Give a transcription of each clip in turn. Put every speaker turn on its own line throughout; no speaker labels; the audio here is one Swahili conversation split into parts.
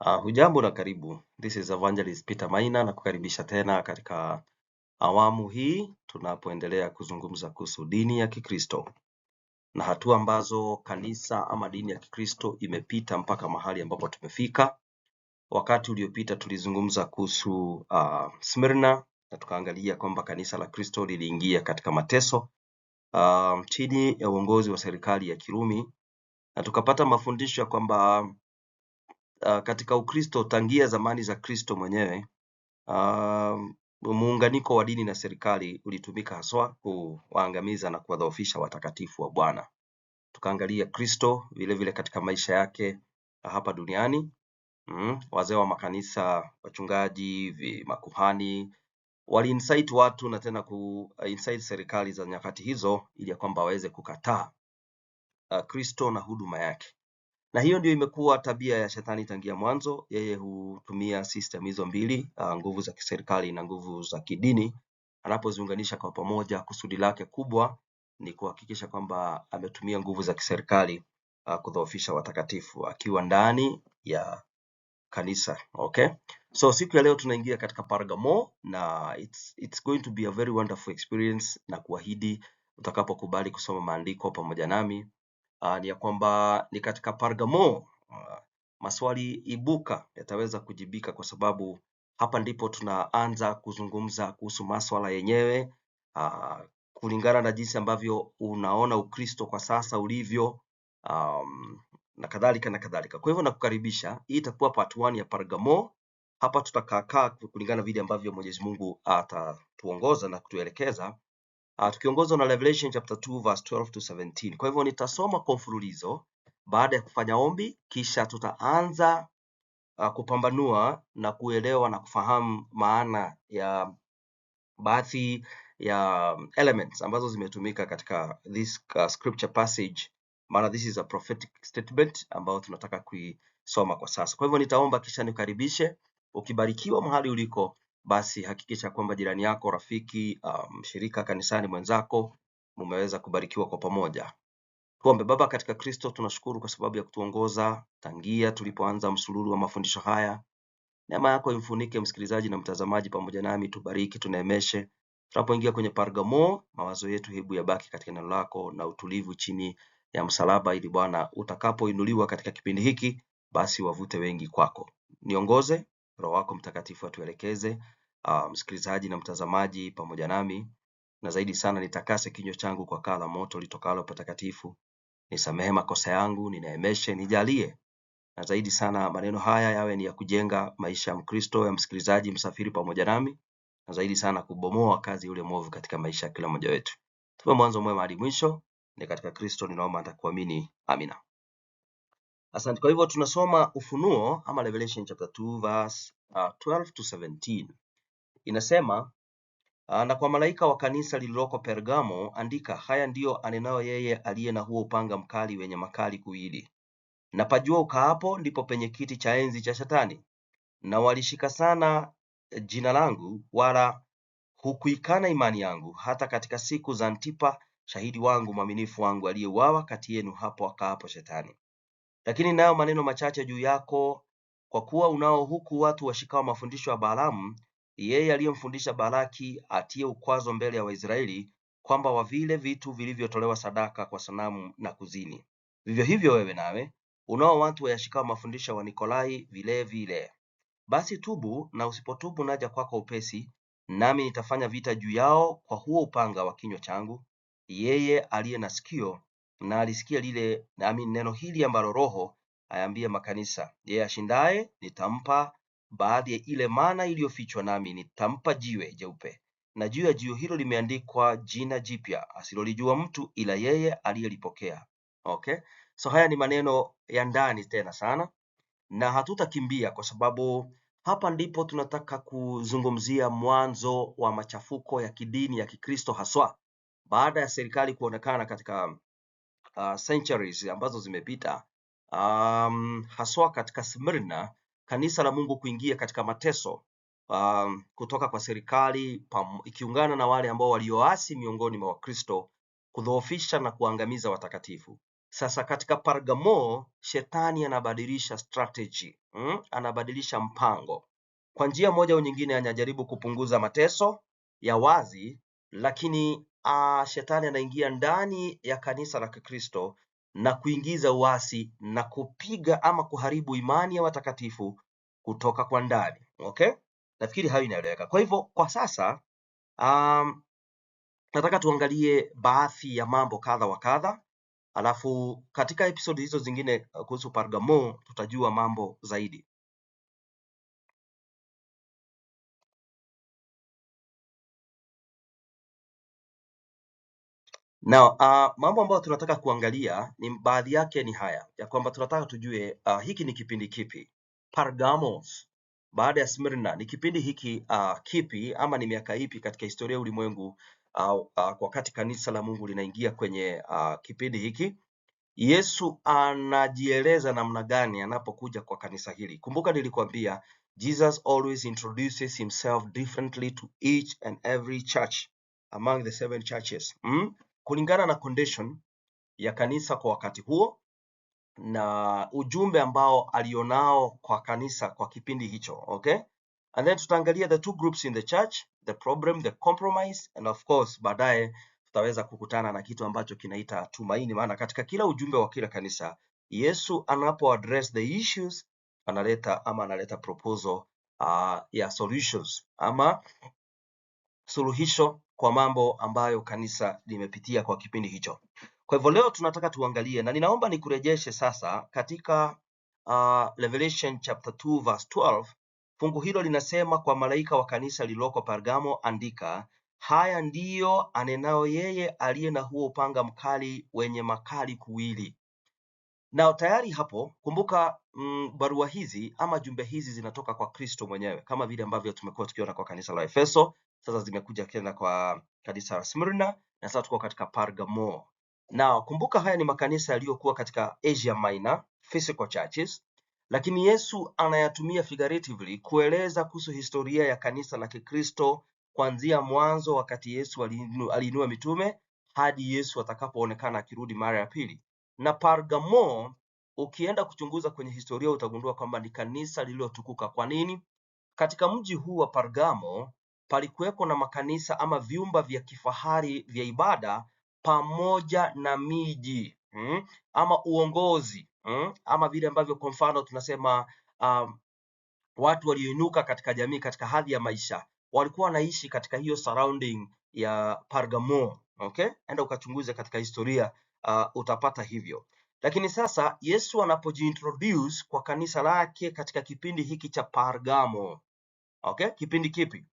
Hujambo na karibu. This is Evangelist Peter Maina na kukaribisha tena katika awamu hii tunapoendelea kuzungumza kuhusu dini ya Kikristo na hatua ambazo kanisa ama dini ya Kikristo imepita mpaka mahali ambapo tumefika. Wakati uliopita tulizungumza kuhusu Smyrna na tukaangalia kwamba kanisa la Kristo liliingia katika mateso chini ya uongozi wa serikali ya Kirumi, na tukapata mafundisho ya kwamba katika Ukristo tangia zamani za Kristo mwenyewe muunganiko wa dini na serikali ulitumika haswa kuwaangamiza na kuwadhoofisha watakatifu wa Bwana. Tukaangalia Kristo vile vile katika maisha yake hapa duniani. Wazee wa makanisa, wachungaji, makuhani wali-incite watu na tena ku-incite serikali za nyakati hizo ili ya kwamba waweze kukataa Kristo na huduma yake. Na hiyo ndio imekuwa tabia ya shetani tangia mwanzo. Yeye hutumia system hizo mbili, nguvu za kiserikali na nguvu za kidini. Anapoziunganisha kwa pamoja, kusudi lake kubwa ni kuhakikisha kwamba ametumia nguvu za kiserikali kudhoofisha watakatifu akiwa ndani ya kanisa. Okay? So siku ya leo tunaingia katika Pergamo na it's going to be a very wonderful experience, na kuahidi utakapokubali kusoma maandiko pamoja nami ni ya kwamba ni katika Pergamo maswali ibuka yataweza kujibika, kwa sababu hapa ndipo tunaanza kuzungumza kuhusu maswala yenyewe kulingana na jinsi ambavyo unaona Ukristo kwa sasa ulivyo, na kadhalika na kadhalika. Kwa hivyo nakukaribisha, hii itakuwa part 1 ya Pergamo. Hapa tutakaa kulingana vile ambavyo Mwenyezi Mungu atatuongoza na kutuelekeza, tukiongozwa na Revelation chapter 2 verse 12 to 17. Kwa hivyo nitasoma kwa mfululizo baada ya kufanya ombi, kisha tutaanza kupambanua na kuelewa na kufahamu maana ya baadhi ya elements ambazo zimetumika katika this scripture passage, maana this is a prophetic statement ambayo tunataka kuisoma kwa sasa. Kwa hivyo nitaomba kisha nikaribishe. Ukibarikiwa mahali uliko, basi hakikisha kwamba jirani yako, rafiki, mshirika kanisani mwenzako mumeweza kubarikiwa kwa pamoja. Tuombe. Baba katika Kristo, tunashukuru kwa sababu ya kutuongoza tangia tulipoanza msululu wa mafundisho haya. Neema yako imfunike msikilizaji na mtazamaji pamoja nami, tubariki, tuneemeshe. Tunapoingia kwenye Pergamo, mawazo yetu hebu yabaki katika neno lako na utulivu chini ya msalaba, ili Bwana utakapoinuliwa katika kipindi hiki, basi wavute wengi kwako. Niongoze, Roho wako Mtakatifu atuelekeze, msikilizaji na mtazamaji pamoja nami, na zaidi sana nitakase kinywa changu kwa kaa la moto litokalo patakatifu. Nisamehe makosa yangu, nineemeshe, nijalie, na zaidi sana maneno haya yawe ni ya kujenga maisha ya Mkristo, ya msikilizaji msafiri pamoja nami, na zaidi sana kubomoa kazi yule mwovu katika maisha ya kila mmoja wetu. Tuwe mwanzo mwema hadi mwisho. Ni katika Kristo ninaomba na kuamini. Amina. Asante. Kwa hivyo tunasoma Ufunuo ama Revelation chapter 2 verse 12 to 17. Inasema, na kwa malaika wa kanisa lililoko Pergamo andika, haya ndiyo anenayo yeye aliye na huo upanga mkali wenye makali kuwili. Na pajua ukaapo ndipo penye kiti cha enzi cha Shetani, na walishika sana jina langu, wala hukuikana imani yangu, hata katika siku za Antipa shahidi wangu mwaminifu wangu, aliyeuawa kati yenu hapo akaapo Shetani. Lakini nayo maneno machache juu yako, kwa kuwa unao huku watu washikao mafundisho ya Balaamu, yeye aliyemfundisha Balaki atie ukwazo mbele ya Waisraeli, kwamba wa vile vitu vilivyotolewa sadaka kwa sanamu na kuzini. Vivyo hivyo wewe nawe unao watu wayashikao mafundisho wa Nikolai vile vile. Basi tubu, na usipotubu naja kwako upesi, nami nitafanya vita juu yao kwa huo upanga wa kinywa changu. Yeye aliye na sikio na alisikia lile neno hili ambalo Roho ayaambia makanisa. Yeye ashindaye nitampa baadhi ya ile mana iliyofichwa, nami nitampa jiwe jeupe, na juu ya jiwe hilo limeandikwa jina jipya asilolijua mtu ila yeye aliyelipokea. Okay? So haya ni maneno ya ndani tena sana, na hatutakimbia kwa sababu hapa ndipo tunataka kuzungumzia mwanzo wa machafuko ya kidini ya Kikristo, haswa baada ya serikali kuonekana katika centuries ambazo zimepita, haswa katika Smyrna, kanisa la Mungu kuingia katika mateso kutoka kwa serikali ikiungana na wale ambao walioasi miongoni mwa Wakristo kudhoofisha na kuangamiza watakatifu. Sasa katika Pergamo shetani anabadilisha strategy, anabadilisha mpango. Kwa njia moja au nyingine anajaribu kupunguza mateso ya wazi, lakini shetani anaingia ndani ya kanisa la Kikristo na kuingiza uasi na kupiga ama kuharibu imani ya watakatifu kutoka kwa ndani. Okay? Nafikiri hayo inaeleweka. Kwa hivyo kwa sasa nataka tuangalie baadhi ya mambo kadha wa kadha, alafu katika episode hizo zingine kuhusu Pergamo tutajua mambo zaidi. Now, mambo ambayo tunataka kuangalia ni baadhi yake ni haya, ya kwamba tunataka tujue hiki ni kipindi kipi. Pergamos baada ya Smyrna ni kipindi hiki kipi ama ni miaka ipi katika historia ya ulimwengu wakati kanisa la Mungu linaingia kwenye kipindi hiki. Yesu anajieleza namna gani anapokuja kwa kanisa hili. Kumbuka nilikwambia Jesus always introduces himself differently to each and every church among the 7 churches. Kulingana na condition ya kanisa kwa wakati huo na ujumbe ambao alionao kwa kanisa kwa kipindi hicho, okay? And then tutaangalia the two groups in the church, the problem, the compromise, and of course baadaye tutaweza kukutana na kitu ambacho kinaita tumaini, maana katika kila ujumbe wa kila kanisa Yesu anapo address the issues analeta proposal ya solutions ama suluhisho kwa mambo ambayo kanisa limepitia kwa kipindi hicho. Kwa hivyo leo tunataka tuangalie, na ninaomba nikurejeshe sasa katika Revelation chapter 2 verse 12. Fungu hilo linasema, kwa malaika wa kanisa lililoko Pergamo andika, haya ndiyo anenao yeye aliye na huo upanga mkali wenye makali kuwili. Na tayari hapo kumbuka, barua hizi ama jumbe hizi zinatoka kwa Kristo mwenyewe, kama vile ambavyo tumekuwa tukiona kwa kanisa la Efeso, sasa zimekuja tena kwa kanisa la Smyrna, na sasa tuko katika Pergamo. Na kumbuka haya ni makanisa yaliyokuwa katika Asia Minor, physical churches, lakini Yesu anayatumia figuratively kueleza kuhusu historia ya kanisa la Kikristo kuanzia mwanzo, wakati Yesu aliinua mitume hadi Yesu atakapoonekana akirudi mara ya pili. Na Pergamo ukienda kuchunguza kwenye historia utagundua kwamba ni kanisa lililotukuka. Kwa nini? Katika mji huu wa Pergamo palikuweko na makanisa ama vyumba vya kifahari vya ibada pamoja na miji ama uongozi ama vile ambavyo kwa mfano tunasema watu walioinuka katika jamii, katika hadhi ya maisha, walikuwa wanaishi katika hiyo surrounding ya Pergamo. Okay? Enda ukachunguze katika historia utapata hivyo. Lakini sasa Yesu anapojiintroduce kwa kanisa lake katika kipindi hiki cha Pergamo. Okay? Kipindi kipi?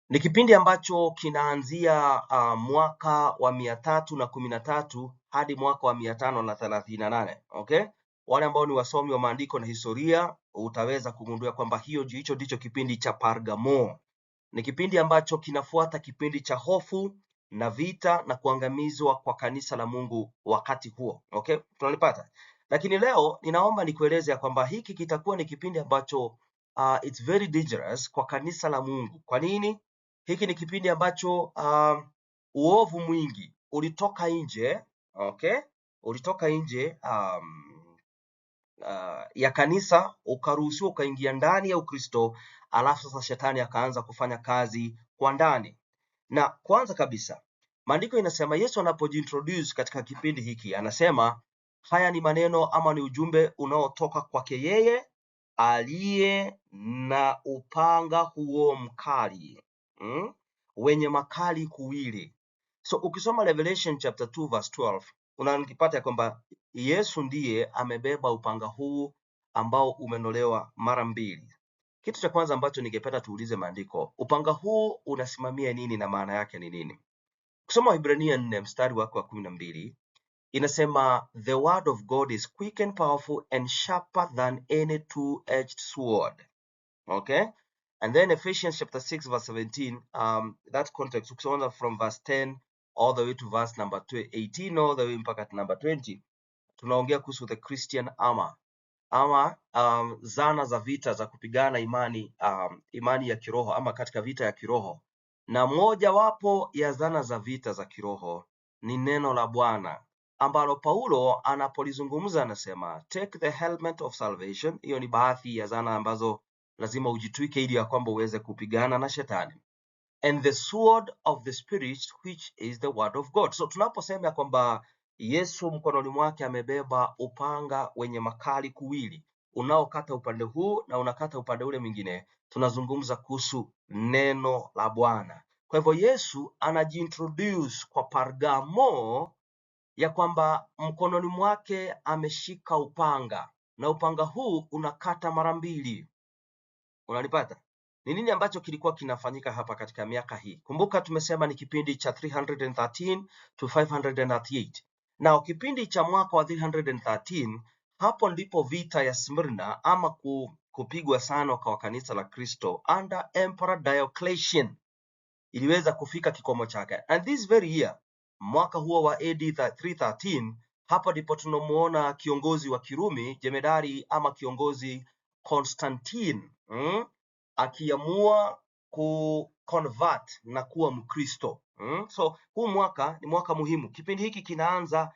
Ni kipindi ambacho kinaanzia mwaka wa 313 hadi mwaka wa 538. Okay? Wale ambao ni wasomi wa maandiko na historia utaweza kugundua kwamba hicho ndicho kipindi cha Pergamo. Ni kipindi ambacho kinafuata kipindi cha hofu na vita na kuangamizwa kwa kanisa la Mungu wakati huo. Okay? Tunalipata. Lakini leo ninaomba nikueleze ya kwamba hiki kitakuwa ni kipindi ambacho it's very dangerous kwa kanisa la Mungu. Kwa nini? Hiki ni kipindi ambacho uovu mwingi ulitoka nje, okay? Ulitoka nje ya kanisa ukaruhusiwa ukaingia ndani ya Ukristo, alafu sasa shetani akaanza kufanya kazi kwa ndani. Na kwanza kabisa maandiko inasema Yesu anapojiintroduce katika kipindi hiki anasema haya ni maneno ama ni ujumbe unaotoka kwake yeye aliye na upanga huo mkali wenye makali kuwili. So ukisoma Revelation chapter 2 verse 12 unakipata kwamba Yesu ndiye amebeba upanga huu ambao umenolewa mara mbili. Kitu cha kwanza ambacho ningependa tuulize maandiko, upanga huu unasimamia nini na maana yake ni nini? Kusoma Waebrania 4 mstari wake wa 12 inasema the word of God is quick and powerful and sharper than any two-edged sword. Okay? And then Ephesians chapter 6 verse 17, that context ukisoma from verse 10 all the way to verse number 18 all the way mpaka number 20, tunaongea kuhusu the Christian armor ama zana za vita za kupigana imani ya kiroho ama katika vita ya kiroho. na mojawapo ya zana za vita za kiroho ni neno la Bwana, ambalo Paulo anapolizungumza anasema take the helmet of salvation. Hiyo ni baadhi ya zana ambazo lazima ujitwike ili ya kwamba uweze kupigana na shetani, and the sword of the spirit which is the word of God. So tunaposema kwamba Yesu mkononi mwake amebeba upanga wenye makali kuwili unaokata upande huu na unakata upande ule mwingine, tunazungumza kuhusu neno la Bwana. Kwa hivyo Yesu anajiintroduce kwa Pergamo ya kwamba mkononi mwake ameshika upanga na upanga huu unakata mara mbili. Unanipata? Ni nini ambacho kilikuwa kinafanyika hapa katika miaka hii? Kumbuka tumesema ni kipindi cha 313 to 538. Na kipindi cha mwaka wa 313, hapo ndipo vita ya Smyrna ama kupigwa sana kwa kanisa la Kristo under Emperor Diocletian iliweza kufika kikomo chake. And this very year, mwaka huo wa AD 313, hapa ndipo tunamuona kiongozi wa Kirumi, jemedari ama kiongozi Constantine, akiamua convert na kuwa Mkristo. So huu mwaka ni mwaka muhimu. Kipindi hiki kinaanza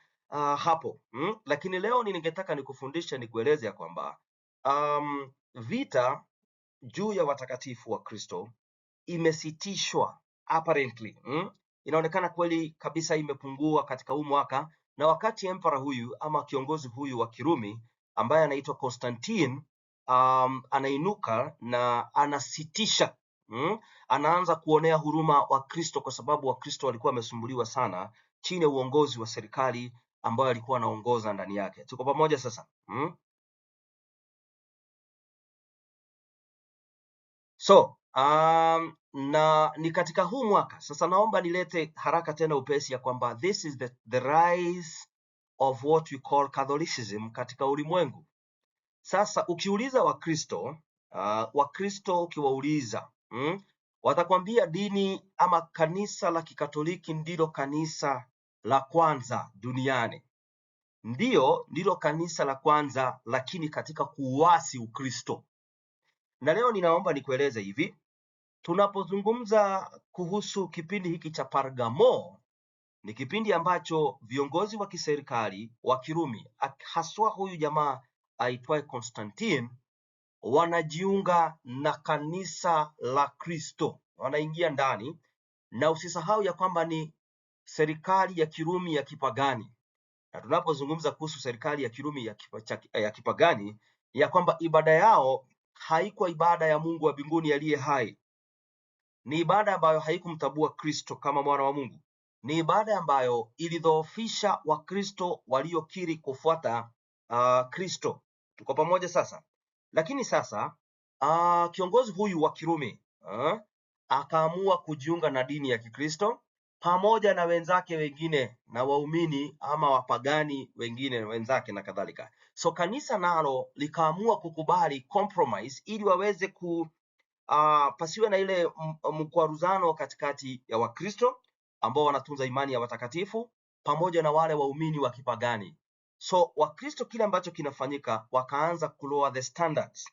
hapo. Lakini leo ningetaka nikufundisha, nikueleze ya kwamba vita juu ya watakatifu wa Kristo imesitishwa apparently. Inaonekana kweli kabisa imepungua katika huu mwaka, na wakati emperor huyu ama kiongozi huyu wa Kirumi ambaye anaitwa Constantine anainuka na anasitisha, anaanza kuonea huruma Wakristo, kwa sababu Wakristo walikuwa wamesumbuliwa sana chini ya uongozi wa serikali ambayo alikuwa anaongoza ndani yake. Tuko pamoja sasa? So na ni katika huu mwaka sasa, naomba nilete haraka tena upesi ya kwamba this is the rise of what we call Catholicism katika ulimwengu. Sasa ukiuliza Wakristo ukiwauliza, watakwambia dini ama kanisa la Kikatoliki ndilo kanisa la kwanza duniani. Ndilo kanisa la kwanza, lakini katika kuuasi Ukristo. Na leo ninaomba nikueleze hivi, tunapozungumza kuhusu kipindi hiki cha Pergamo, ni kipindi ambacho viongozi wa kiserikali wa Kirumi, haswa huyu jamaa aitwaye Constantine, wanajiunga na kanisa la Kristo, wanaingia ndani. Na usisahau ya kwamba ni serikali ya Kirumi ya kipagani, na tunapozungumza kuhusu serikali ya Kirumi ya kipagani, ya kwamba ibada yao haikuwa ibada ya Mungu wa mbinguni aliye hai. Ni ibada ambayo haikumtambua Kristo kama mwana wa Mungu. Ni ibada ambayo ilidhoofisha Wakristo waliokiri kufuata Kristo. Tuko pamoja sasa? Lakini sasa kiongozi huyu wa Kirumi akaamua kujiunga na dini ya Kikristo pamoja na wenzake wengine na waumini ama wapagani wengine wenzake na kadhalika. So kanisa nalo likaamua kukubali compromise ili waweze pasiwe na ile mkwaruzano katikati ya Wakristo ambao wanatunza imani ya watakatifu pamoja na wale waumini wa kipagani. So Wakristo, kile ambacho kinafanyika, wakaanza kulower the standards,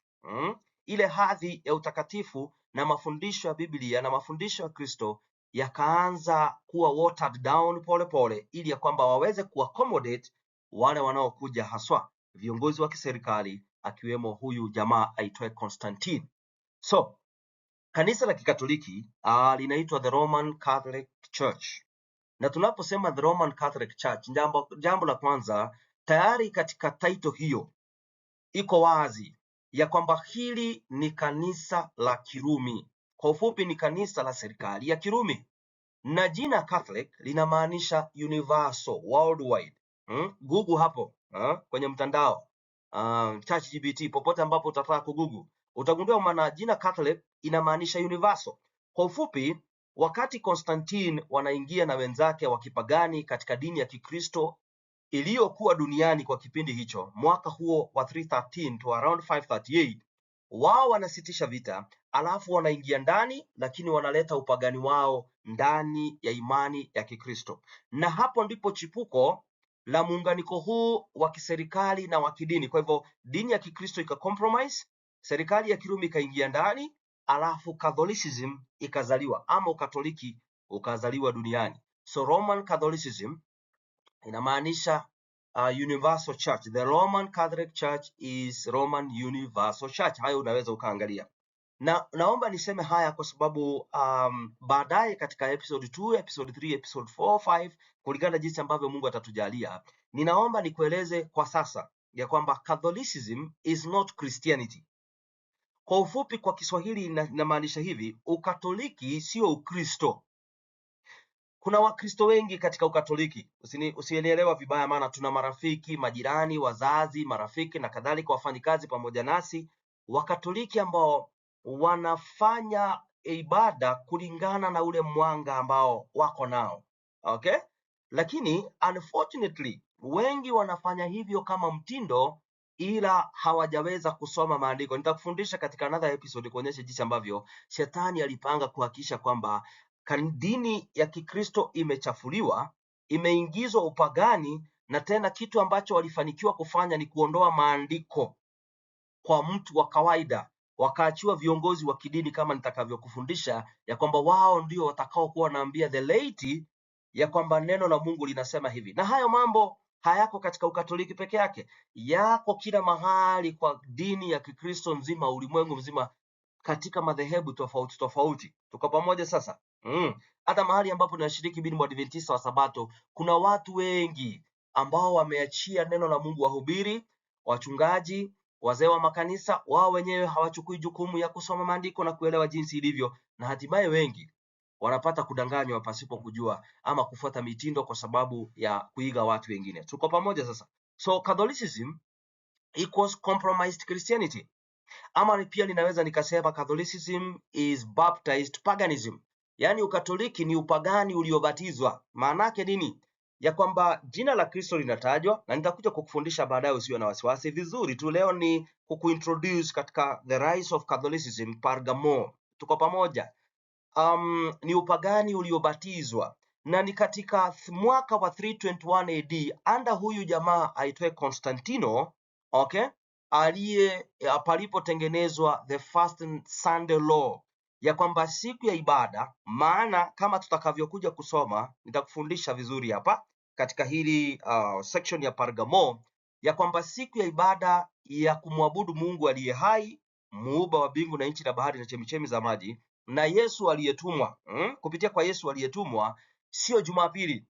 ile hadhi ya utakatifu na mafundisho ya Biblia na mafundisho ya Kristo yakaanza kuwa watered down pole ili ya kwamba waweze kuaccommodate wale wanaokuja, haswa viongozi wa kiserikali akiwemo huyu jamaa aitwaye Constantine. So kanisa la Kikatoliki linaitwa the Roman Catholic Church. Na tunaposema the Roman Catholic Church, jambo la kwanza, tayari katika title hiyo iko wazi ya kwamba hili ni kanisa la Kirumi. Kwa ufupi ni kanisa la serikali ya Kirumi. Na jina Catholic linamaanisha universal, worldwide. Google hapo kwenye mtandao ChatGPT, popote ambapo utataka kugoogle, utagundua maana jina Catholic inamaanisha universal. Kwa ufupi, wakati Constantine wanaingia na wenzake wa kipagani katika dini ya Kikristo iliyokuwa duniani kwa kipindi hicho, mwaka huo wa 313 to around 538, wao wanasitisha vita, alafu wanaingia ndani, lakini wanaleta upagani wao ndani ya imani ya Kikristo. Na hapo ndipo chipuko la muunganiko huu wa kiserikali na wa kidini. Kwa hivyo dini ya Kikristo ika compromise, serikali ya Kirumi ikaingia ndani, alafu Catholicism ikazaliwa ama Ukatoliki ukazaliwa duniani. So Roman Catholicism inamaanisha universal church. The Roman Catholic Church is Roman Universal Church. Hayo unaweza ukaangalia. Naomba niseme haya kwa sababu baadaye katika episode 2, episode 3, episode 4, 5 kulingana na jinsi ambavyo Mungu atatujalia, ninaomba nikueleze kwa sasa ya kwamba Catholicism is not Christianity. Kwa ufupi, kwa Kiswahili inamaanisha hivi: Ukatoliki sio Ukristo. Kuna Wakristo wengi katika Ukatoliki, usielewa vibaya, maana tuna marafiki, majirani, wazazi, marafiki na kadhalika, wafanyikazi pamoja nasi Wakatoliki ambao wanafanya ibada kulingana na ule mwanga ambao wako nao. Okay? Lakini unfortunately wengi wanafanya hivyo kama mtindo, ila hawajaweza kusoma maandiko. Nitakufundisha katika another episode kuonyesha jinsi ambavyo shetani alipanga kuhakikisha kwamba dini ya Kikristo imechafuliwa, imeingizwa upagani, na tena kitu ambacho walifanikiwa kufanya ni kuondoa maandiko kwa mtu wa kawaida, wakaachiwa viongozi wa kidini kama nitakavyokufundisha ya kwamba wao ndio watakao kuwa wanaambia the laity ya kwamba neno la Mungu linasema hivi. Na hayo mambo hayako katika Ukatoliki peke yake, yako kila mahali kwa dini ya Kikristo nzima, ulimwengu mzima, katika madhehebu tofauti tofauti. Tuko pamoja sasa? Hata mahali ambapo ninashiriki Bini Mwadventista wa Sabato, kuna watu wengi ambao wameachia neno la Mungu, wahubiri, wachungaji, wazee wa makanisa, wao wenyewe hawachukui jukumu ya kusoma maandiko na kuelewa jinsi ilivyo, na hatimaye wengi wanapata kudanganywa pasipo kujua ama kufuata mitindo kwa sababu ya kuiga watu wengine. Tuko pamoja sasa? So Catholicism equals compromised Christianity, ama pia ninaweza nikasema Catholicism is baptized paganism. Yaani Ukatoliki ni upagani uliobatizwa. Maana yake nini? Ya kwamba jina la Kristo linatajwa, na nitakuja kukufundisha baadaye, usiwe na wasiwasi. Vizuri tu leo ni kukuintroduce katika the rise of Catholicism Pergamo. Tuko pamoja? Ni upagani uliobatizwa, na ni katika mwaka wa 321 AD anda huyu jamaa aitwaye Constantino, okay, palipotengenezwa the first Sunday law, ya kwamba siku ya ibada, maana kama tutakavyokuja kusoma, nitakufundisha vizuri hapa katika hili section ya Pergamo, ya kwamba siku ya ibada ya kumwabudu Mungu aliye hai, muumba wa mbingu na nchi na bahari na chemichemi za maji, na Yesu aliyetumwa, kupitia kwa Yesu aliyetumwa, sio Jumapili.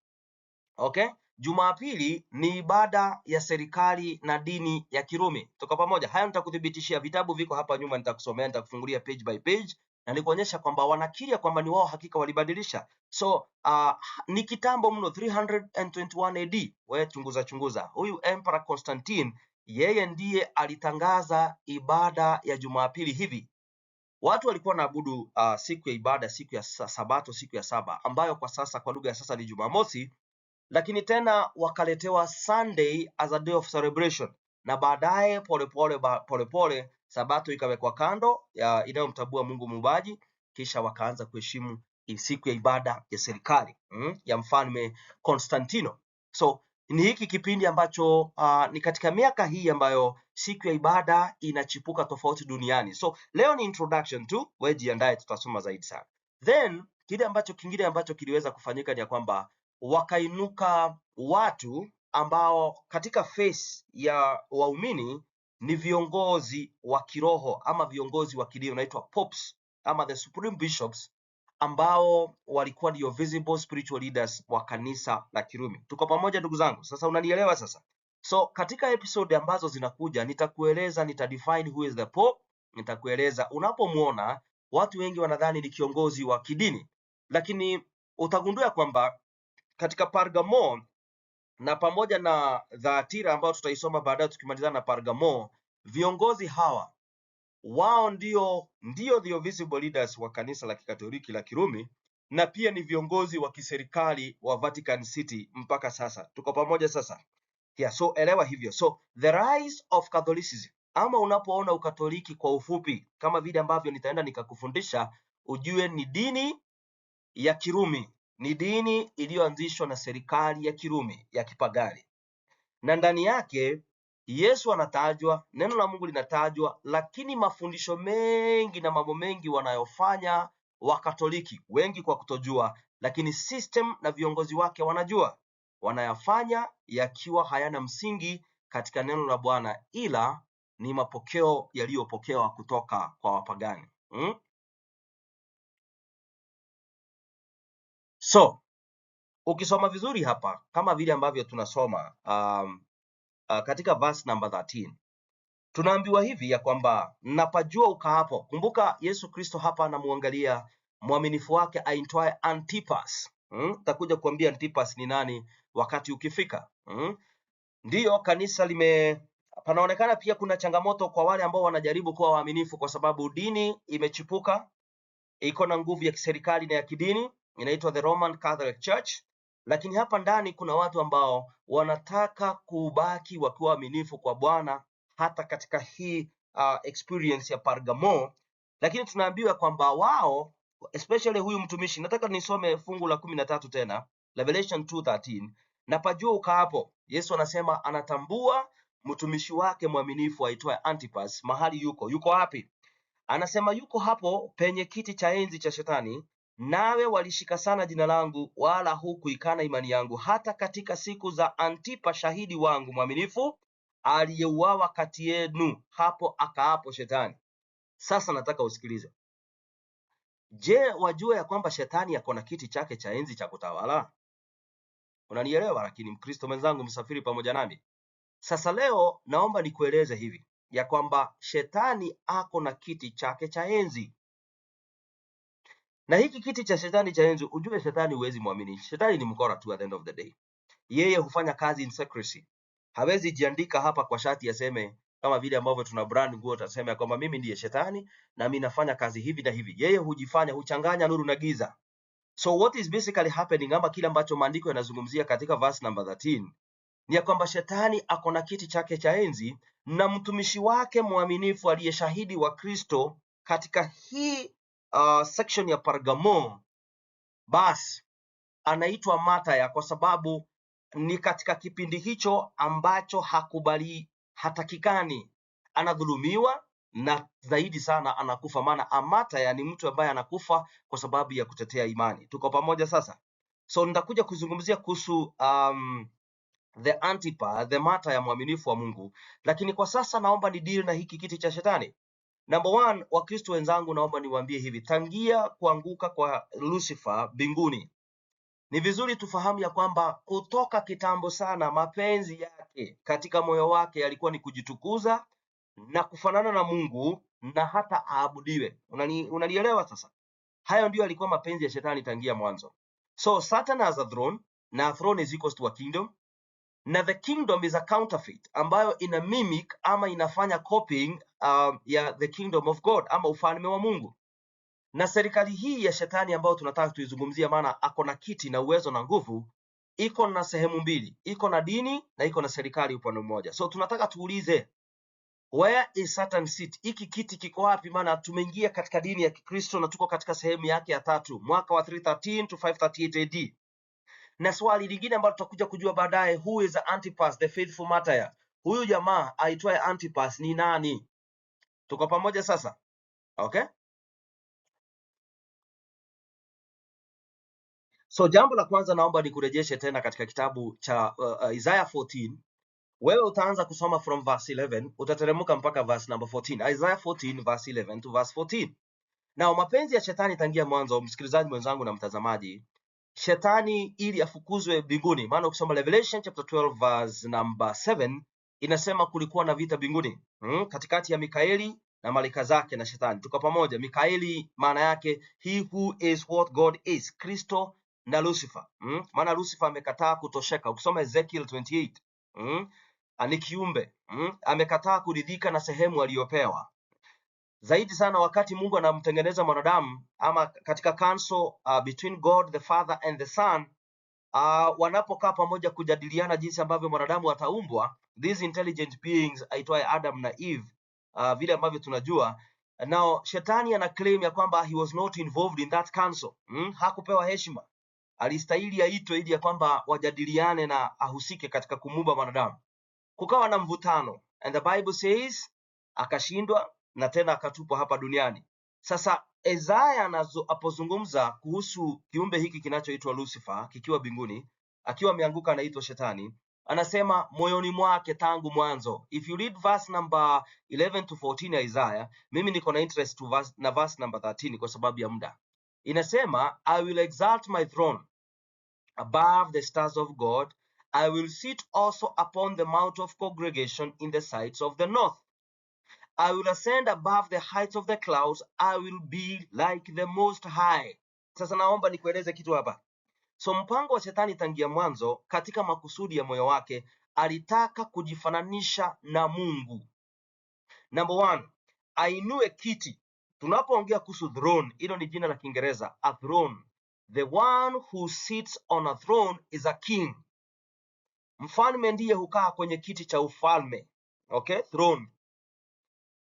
Okay? Jumapili ni ibada ya serikali na dini ya Kirumi. Tuko pamoja? Haya nitakuthibitishia, vitabu viko hapa nyuma, nitakusomea, nitakufungulia page by page, na nikuonyesha kwamba wanakiri kwamba ni wao hakika walibadilisha. So ni kitambo mno, 321 AD. Wewe chunguza. Huyu Emperor Constantine, yeye ndiye alitangaza ibada ya Jumapili hivi. Watu walikuwa wanaabudu siku ya ibada, siku ya Sabato, siku ya saba, ambayo kwa sasa kwa lugha ya sasa ni Jumamosi, lakini tena wakaletewa Sunday as a day of celebration, na baadaye polepole Sabato ikawekwa kando inayomtabua Mungu Muumbaji, kisha wakaanza kuheshimu siku ya ibada ya serikali ya mfalme Constantino. So ni hiki kipindi ambacho ni katika miaka hii ambayo siku ya ibada inachipuka tofauti duniani. So leo ni introduction tu, wewe jiandae, tutasoma zaidi sana. Then kingine ambacho kiliweza kufanyika ni kwamba wakainuka watu ambao katika face ya waumini ni viongozi wa kiroho ama viongozi wa kidini, wanaitwa popes ama the supreme bishops, ambao walikuwa ndio visible spiritual leaders wa kanisa la Kirumi. Tuko pamoja ndugu zangu? Sasa unanielewa sasa? So katika episode ambazo zinakuja nitakueleza, nitadefine who is the pope, nitakueleza unapomuona watu wengi wanadhani ni kiongozi wa kidini, lakini utagundua kwamba katika Pergamo na pamoja na Thyatira ambayo tutaisoma baadaye tukimalizana na Pergamo, viongozi hawa wao ndio the visible leaders wa kanisa la Kikatoliki la Kirumi, na pia ni viongozi wa kiserikali wa Vatican City mpaka sasa. Tuko pamoja sasa? Yeah, so elewa hivyo. So the rise of Catholicism, ama unapoona Ukatoliki kwa ufupi, kama vile ambavyo nitaenda nikakufundisha, ujue ni dini ya Kirumi, ni dini iliyoanzishwa na serikali ya Kirumi ya kipagani, na ndani yake Yesu anatajwa, neno la Mungu linatajwa, lakini mafundisho mengi na mambo mengi wanayofanya Wakatoliki, wengi kwa kutojua, lakini system na viongozi wake wanajua, wanayafanya yakiwa hayana msingi katika neno la Bwana, ila ni mapokeo yaliyopokewa kutoka kwa wapagani. So ukisoma vizuri hapa kama vile ambavyo tunasoma katika verse number 13 tunaambiwa hivi ya kwamba napajua ukaapo. Kumbuka Yesu Kristo hapa anamuangalia mwaminifu wake aitwaye Antipas. Takuja kuambia Antipas ni nani wakati ukifika. Ndiyo kanisa panaonekana pia kuna changamoto kwa wale ambao wanajaribu kuwa waaminifu, kwa sababu dini imechipuka, iko na nguvu ya kiserikali na ya kidini, inaitwa the Roman Catholic Church. Lakini hapa ndani kuna watu ambao wanataka kubaki wakiwa waaminifu kwa Bwana hata katika hii experience ya Pergamo. Lakini tunaambiwa kwamba wao, especially huyu mtumishi, nataka nisome fungu la 13 tena, Revelation 2:13. Napajua ukaapo. Yesu anasema anatambua mtumishi wake mwaminifu aitwaye Antipas mahali yuko wapi? Anasema yuko hapo penye kiti cha enzi cha Shetani, nawe walishika sana jina langu, wala hukuikana imani yangu, hata katika siku za Antipa shahidi wangu mwaminifu, aliyeuawa kati yenu, hapo akaapo Shetani. Sasa nataka usikilize. Je, wajua ya kwamba Shetani yako na kiti chake cha enzi cha kutawala? Unanielewa? Lakini Mkristo mwenzangu, msafiri pamoja nami, sasa leo naomba nikueleze hivi ya kwamba Shetani ako na kiti chake cha enzi. Na hiki kiti cha Shetani cha enzi, ujue Shetani huwezi muamini. Shetani ni mkora tu at the end of the day. Yeye hufanya kazi in secrecy. Hawezi jiandika hapa kwa shati aseme kama vile ambavyo tuna brand nguo tutasema kwamba mimi ndiye Shetani na mimi nafanya kazi hivi na hivi. Yeye huchanganya nuru na giza. So what is basically happening, ama kile ambacho maandiko yanazungumzia katika verse number 13 ni ya kwamba Shetani ako na kiti chake cha enzi na mtumishi wake mwaminifu aliye shahidi wa Kristo katika hii section ya Pergamo, basi anaitwa Mataya, kwa sababu ni katika kipindi hicho ambacho hatakikani, anadhulumiwa na zaidi sana anakufa. Maana Amataya ni mtu ambaye anakufa kwa sababu ya kutetea imani. Tuko pamoja sasa? So nitakuja kuzungumzia kuhusu the Antipa, the Mataya mwaminifu wa Mungu, lakini kwa sasa naomba ni deal na hiki kiti cha Shetani. Number one, Wakristo wenzangu, naomba niwaambie hivi, tangia kuanguka kwa Lucifer mbinguni, ni vizuri tufahamu ya kwamba kutoka kitambo sana mapenzi yake katika moyo wake yalikuwa ni kujitukuza na kufanana na Mungu na hata aabudiwe. Unanielewa sasa? Hayo ndio yalikuwa mapenzi ya Shetani tangia mwanzo. So Satan has a throne, na a throne is equals to a kingdom, na the kingdom is a counterfeit ambayo ina mimic ama inafanya copying ya the kingdom of God ama ufalme wa Mungu. Na serikali hii ya Shetani ambayo tunataka tuizungumzia, maana ako na kiti na uwezo na nguvu, iko na sehemu mbili, iko na dini na iko na serikali upande mmoja. So tunataka tuulize, where is Satan seat? Hiki kiti kiko wapi? Maana tumeingia katika dini ya Kikristo na tuko katika sehemu yake ya 3, mwaka wa 313 to 538 AD. Na swali lingine ambalo tutakuja kujua baadaye, who is Antipas the faithful martyr? Huyu jamaa aitwaye Antipas ni nani? Tuko pamoja sasa? Okay? So jambo la kwanza naomba nikurejeshe tena katika kitabu cha Isaiah 14. Wewe utaanza kusoma from verse 11, utateremka mpaka verse number 14. Isaiah 14 verse 11 to verse 14. Na mapenzi ya Shetani tangia mwanzo, msikilizaji mwenzangu na mtazamaji, Shetani ili afukuzwe mbinguni, maana ukisoma Revelation chapter 12 verse number 7 inasema kulikuwa na vita mbinguni katikati ya Mikaeli na malaika zake na Shetani. Tuko pamoja. Mikaeli maana yake he who is what God is, Kristo na Lucifer. Maana Lucifer amekataa kutosheka. Ukisoma Ezekiel 28 ni kiumbe amekataa kuridhika na sehemu aliyopewa. Zaidi sana wakati Mungu anamtengeneza mwanadamu, ama katika council between God the Father and the Son, wanapokaa pamoja kujadiliana jinsi ambavyo mwanadamu ataumbwa, these intelligent beings aitwaye Adam na Eve, vile ambavyo tunajua now, Shetani ana claim ya kwamba he was not involved in that council. Hakupewa heshima, alistahili aitwe ili ya kwamba wajadiliane na ahusike katika kumuumba mwanadamu. kukawa na mvutano, and the Bible says akashindwa na tena akatupwa hapa duniani. Sasa Isaya apozungumza kuhusu kiumbe hiki kinachoitwa Lucifer kikiwa binguni, akiwa ameanguka, anaitwa Shetani, anasema moyoni mwake tangu mwanzo. If you read verse number 11 to 14 ya Isaiah, mimi niko na interest na verse number 13 kwa sababu ya muda. Inasema, I will exalt my throne above the stars of God, I will sit also upon the mount of congregation in the sides of the north. I will ascend above the heights of the clouds, I will be like the most high. Sasa naomba nikueleze kitu hapa. So mpango wa Shetani tangia mwanzo, katika makusudi ya moyo wake, alitaka kujifananisha na Mungu. Number one, ainue kiti. Tunapoongea kuhusu throne, hilo ni jina la Kiingereza, a throne. The one who sits on a throne is a king. Mfalme ndiye hukaa kwenye kiti cha ufalme, okay, throne.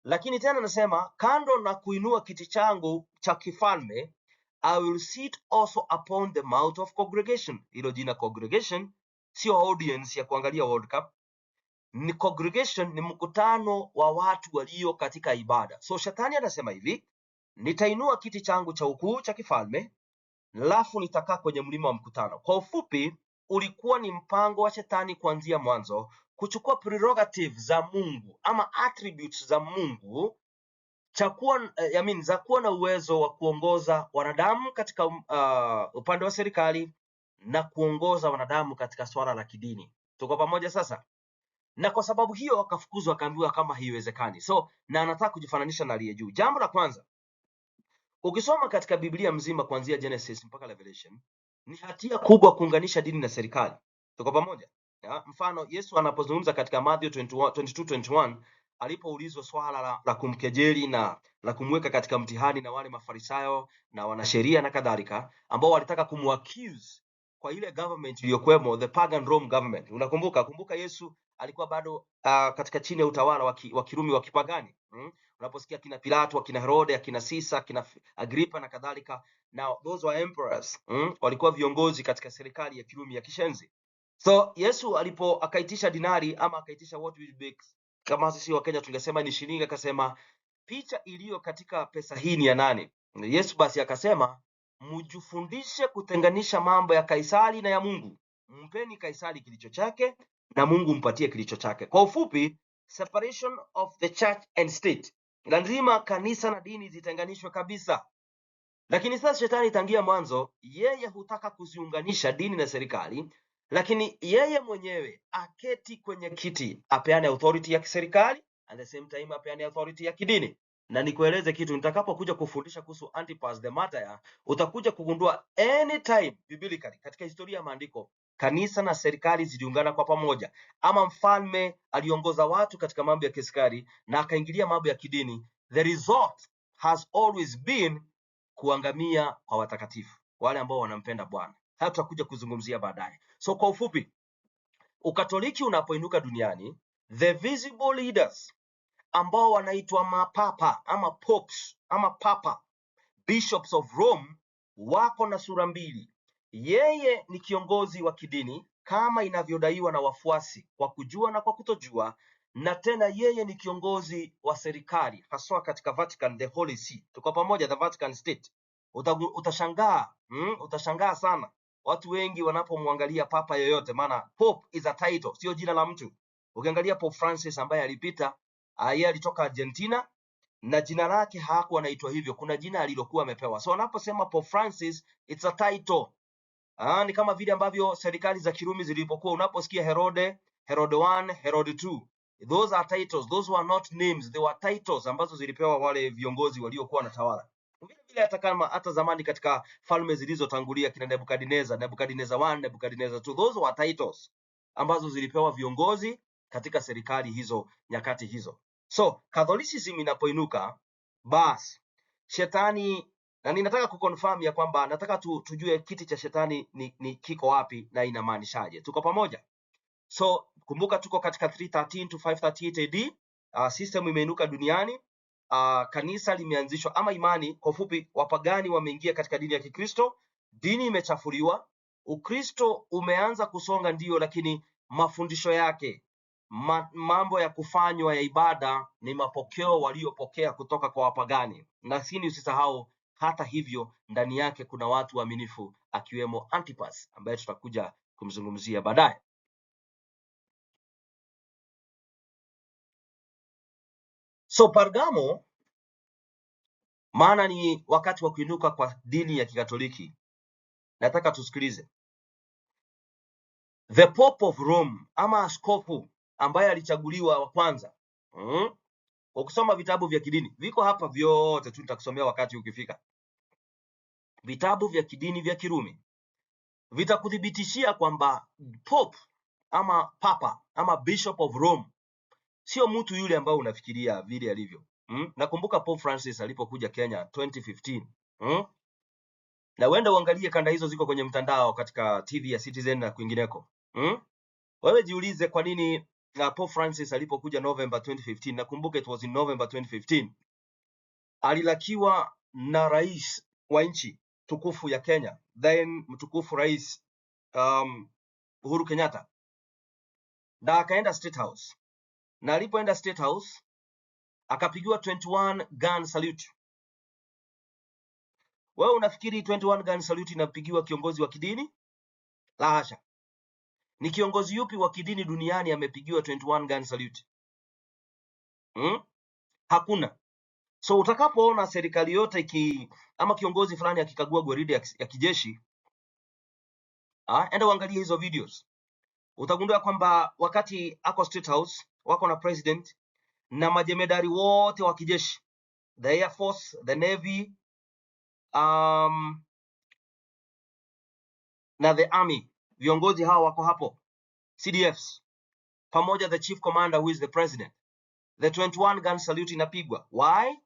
Lakini tena nasema, kando na kuinua kiti changu cha kifalme, I will sit also upon the mount of congregation. Hilo jina congregation sio audience ya kuangalia World Cup. Ni congregation, ni mkutano wa watu walio katika ibada. So Shetani anasema hivi, nitainua kiti changu cha ukuu cha kifalme, alafu nitakaa kwenye mlima wa mkutano. Kwa ufupi, ulikuwa ni mpango wa Shetani kuanzia mwanzo kuchukua prerogative za Mungu ama attributes za Mungu za kuwa na uwezo wa kuongoza wanadamu katika upande wa serikali na kuongoza wanadamu katika swala la kidini. Tuko pamoja sasa? Na kwa sababu hiyo akafukuzwa, akaambiwa kama haiwezekani. So na anataka kujifananisha na aliye juu. Jambo la kwanza, ukisoma katika Biblia mzima kuanzia Genesis mpaka Revelation, ni hatia kubwa kuunganisha dini na serikali. Tuko pamoja? Ya, mfano Yesu anapozungumza katika Matthew 22:21 alipoulizwa swala la kumkejeli na la kumweka katika mtihani na wale Mafarisayo na wanasheria na kadhalika, ambao walitaka kumuaccuse kwa ile government iliyokuwemo, the pagan Rome government. Kumbuka Yesu alikuwa bado katika chini ya utawala wa Kirumi wa kipagani. Unaposikia kina Pilato, kina Herode, kina Caesar, kina Agrippa na kadhalika, now those were emperors. Walikuwa viongozi katika serikali ya Kirumi ya kishenzi. So Yesu akaitisha dinari ama akaitisha what will be, kama sisi wa Kenya tungesema ni shilingi, akasema picha iliyo katika pesa hii ni ya nani? Yesu basi akasema, mjifundishe kutenganisha mambo ya Kaisari na ya Mungu. Mpeni Kaisari kilicho chake na Mungu mpatie kilicho chake. Kwa ufupi, separation of the church and state. Lazima kanisa na dini zitenganishwe kabisa. Lakini sasa Shetani tangia mwanzo, yeye hutaka kuziunganisha dini na serikali, lakini yeye mwenyewe aketi kwenye kiti, apeane authority ya kiserikali, at the same time apeane authority ya kidini. Na nikueleze kitu, nitakapokuja kufundisha kuhusu Antipas the martyr, utakuja kugundua anytime biblically katika historia ya maandiko kanisa na serikali ziliungana kwa pamoja, ama mfalme aliongoza watu katika mambo ya kiserikali na akaingilia mambo ya kidini, the result has always been kuangamia kwa watakatifu, wale ambao wanampenda Bwana. Hata tutakuja kuzungumzia baadaye. So kwa ufupi, Ukatoliki unapoinuka duniani, the visible leaders ambao wanaitwa mapapa ama popes ama papa, bishops of Rome, wako na sura mbili. Yeye ni kiongozi wa kidini kama inavyodaiwa na wafuasi kwa kujua na kwa kutojua, na tena yeye ni kiongozi wa serikali haswa katika Vatican, the Holy See. Tuko pamoja, the Vatican State. Utashangaa sana watu wengi wanapomwangalia papa yoyote, maana Pope is a title, sio jina la mtu. Ukiangalia Pope Francis ambaye alipita, yeye alitoka Argentina na jina lake hakuwa anaitwa hivyo, kuna jina alilokuwa amepewa. So anaposema Pope Francis, it's a title. Ni kama vile ambavyo serikali za Kirumi zilipokuwa, unaposikia Herode 1, Herode 2, those are titles, those were not names, they were titles ambazo zilipewa wale viongozi waliokuwa wanatawala. Vile vile hata zamani katika falme zilizotangulia kina Nebukadnezar 1, Nebukadnezar 2, those were titles ambazo zilipewa viongozi katika serikali hizo nyakati hizo. So Catholicism inapoinuka, basi Shetani, na ninataka kuconfirm ya kwamba nataka tujue kiti cha Shetani ni kiko wapi na inamaanishaje. Tuko pamoja? So kumbuka tuko katika 313 to 538 AD. System imeinuka duniani. Kanisa limeanzishwa ama imani, kwa ufupi, wapagani wameingia katika dini ya Kikristo. Dini imechafuliwa. Ukristo umeanza kusonga ndio, lakini mafundisho yake mambo ya kufanywa ya ibada ni mapokeo waliopokea kutoka kwa wapagani. Lakini usisahau hata hivyo ndani yake kuna watu waaminifu akiwemo Antipas ambaye tutakuja kumzungumzia baadaye. So Pergamo, maana ni wakati wa kuinuka kwa dini ya Kikatoliki. Nataka tusikilize. The Pope of Rome ama askofu ambaye alichaguliwa wa kwanza. Ukisoma vitabu vya kidini viko hapa vyote tu, nitakusomea wakati ukifika. Vitabu vya kidini vya Kirumi vitakuthibitishia kwamba Pope ama Papa ama Bishop of Rome sio mtu yule ambao unafikiria vile alivyo. Nakumbuka Pope Francis alipokuja Kenya 2015. Na wenda uangalie kanda hizo, ziko kwenye mtandao katika TV ya Citizen na kwingineko. Wewe jiulize kwa nini Pope Francis alipokuja November 2015, nakumbuka it was in November 2015, alilakiwa na rais wa nchi tukufu ya Kenya, then mtukufu rais Uhuru Kenyatta, na akaenda State House, na alipoenda State House akapigiwa 21 gun salute. Wewe unafikiri 21 gun salute inapigiwa kiongozi wa kidini? La hasha. Ni kiongozi yupi wa kidini duniani amepigiwa 21 gun salute? Hakuna. So utakapoona serikali yote ama kiongozi fulani akikagua gwaride ya kijeshi, enda uangalie hizo videos. Utagundua kwamba wakati ako State House wako na president na majemedari wote wa kijeshi, the Air Force, the Navy, na the Army, viongozi hao wako hapo, CDFs, pamoja the chief commander who is the president. The 21 gun salute inapigwa. Why?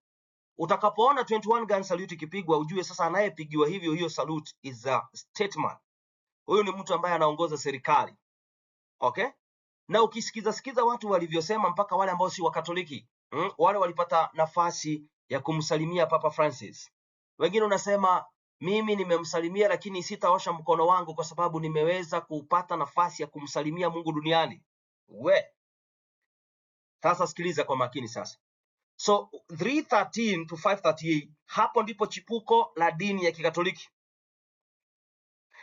Utakapoona 21 gun salute ikipigwa, ujue sasa anayepigiwa hiyo salute is a statesman. Huyu ni mtu ambaye anaongoza serikali. Okay? Na ukisikiza watu walivyosema, mpaka wale ambao si wa Katoliki, wale walipata nafasi ya kumsalimia Papa Francis. Wengine unasema mimi nimemsalimia lakini sitaosha mkono wangu kwa sababu nimeweza kupata nafasi ya kumsalimia Mungu duniani. Sasa sikiliza kwa makini sasa. So 313 to 538, hapo ndipo chipuko la dini ya Kikatoliki,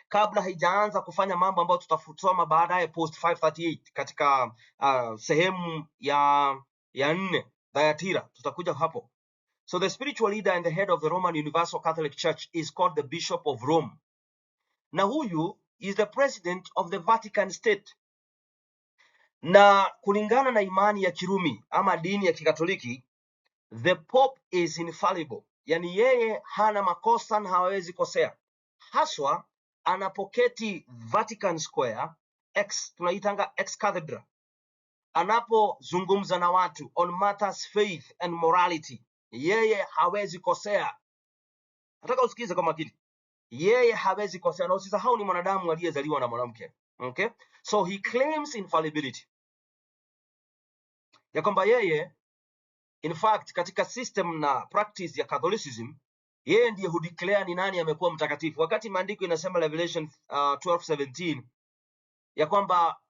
kabla haijaanza kufanya mambo ambayo tutasoma baadaye post 538 katika sehemu ya 4 Thyatira, tutakuja hapo. So the spiritual leader and the head of the Roman Universal Catholic Church is called the Bishop of Rome. Na huyu is the president of the Vatican State. Na kulingana na imani ya Kirumi ama dini ya Kikatoliki, the Pope is infallible. Yani yeye hana makosa na hawezi kosea. Haswa anapoketi Vatican Square, tunaitanga ex cathedra, anapozungumza na watu on matters faith and morality, yeye hawezi kosea. Nataka usikize kwa makini. Yeye hawezi kosea, na usisahau ni mwanadamu aliyezaliwa na mwanamke. Okay? So he claims infallibility. Ya kwamba yeye, in fact, katika system na practice ya Catholicism, yeye ndiye hudeclare ni nani amekuwa mtakatifu. Wakati maandiko inasema Revelation 12:17 ya kwamba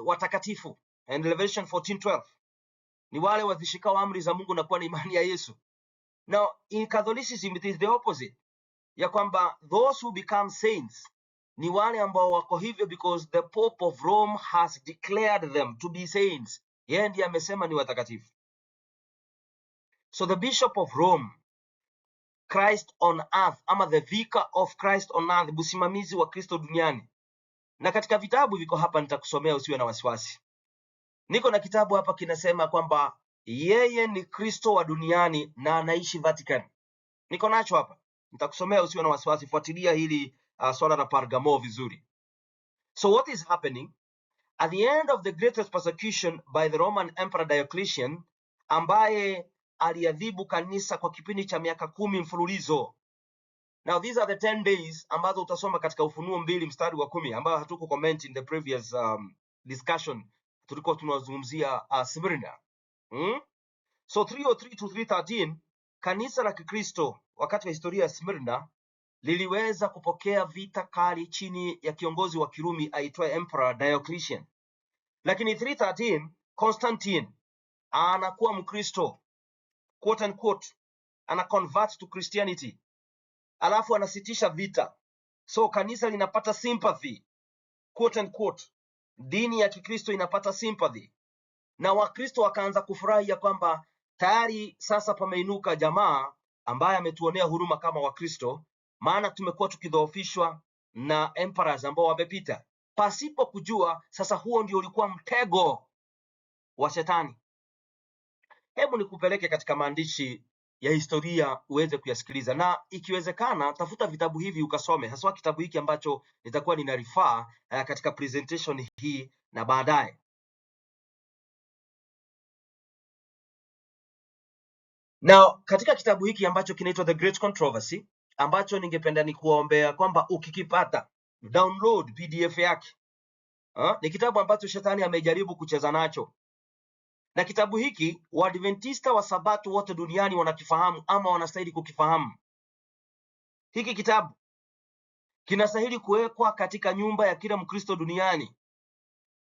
watakatifu, and Revelation 14:12 ni wale wazishikao amri za Mungu na kuwa na imani ya Yesu. Now in Catholicism it is the opposite, ya kwamba those who become saints ni wale ambao wako hivyo because the Pope of Rome has declared them to be saints. Yeye ndiye amesema ni watakatifu. So the Bishop of Rome, Christ on earth, ama the Vicar of Christ on earth, msimamizi wa Kristo duniani. Na katika vitabu viko hapa, nitakusomea usiwe na wasiwasi. Niko na kitabu hapa kinasema kwamba yeye ni Kristo wa duniani na anaishi Vatican. Niko nacho hapa, nitakusomea usiwe na wasiwasi. Fuatilia hili swala la Pergamo vizuri. So what is happening? At the end of the greatest persecution by the Roman Emperor Diocletian, ambaye aliadhibu kanisa kwa kipindi cha miaka 10 mfululizo. Now these are the 10 days ambazo utasoma katika Ufunuo 2 mstari wa 10, ambayo hatuko comment in the previous discussion. Tulikuwa tunazungumzia Smyrna. So 303 to 313, kanisa la Kikristo wakati wa historia ya Smyrna liliweza kupokea vita kali chini ya kiongozi wa Kirumi aitwaye Emperor Diocletian. Lakini 313 Constantine anakuwa Mkristo, quote unquote, ana convert to Christianity, alafu anasitisha vita, so kanisa linapata sympathy, quote unquote, dini ya Kikristo inapata sympathy, na Wakristo wakaanza kufurahi ya kwamba tayari sasa pameinuka jamaa ambaye ametuonea huruma kama Wakristo, maana tumekuwa tukidhoofishwa na emperors ambao wamepita, pasipo kujua sasa huo ndio ulikuwa mtego wa shetani. Hebu nikupeleke katika maandishi ya historia uweze kuyasikiliza, na ikiwezekana tafuta vitabu hivi ukasome, haswa kitabu hiki ambacho nitakuwa nina refer katika presentation hii na baadaye. Na katika kitabu hiki ambacho kinaitwa The Great Controversy, ambacho ningependa nikuombea kwamba ukikipata download PDF yake. Ni kitabu ambacho shetani amejaribu kucheza nacho, na kitabu hiki Waadventista wa Sabato wote duniani wanakifahamu ama wanastahili kukifahamu. Hiki kitabu kinastahili kuwekwa katika nyumba ya kila Mkristo duniani,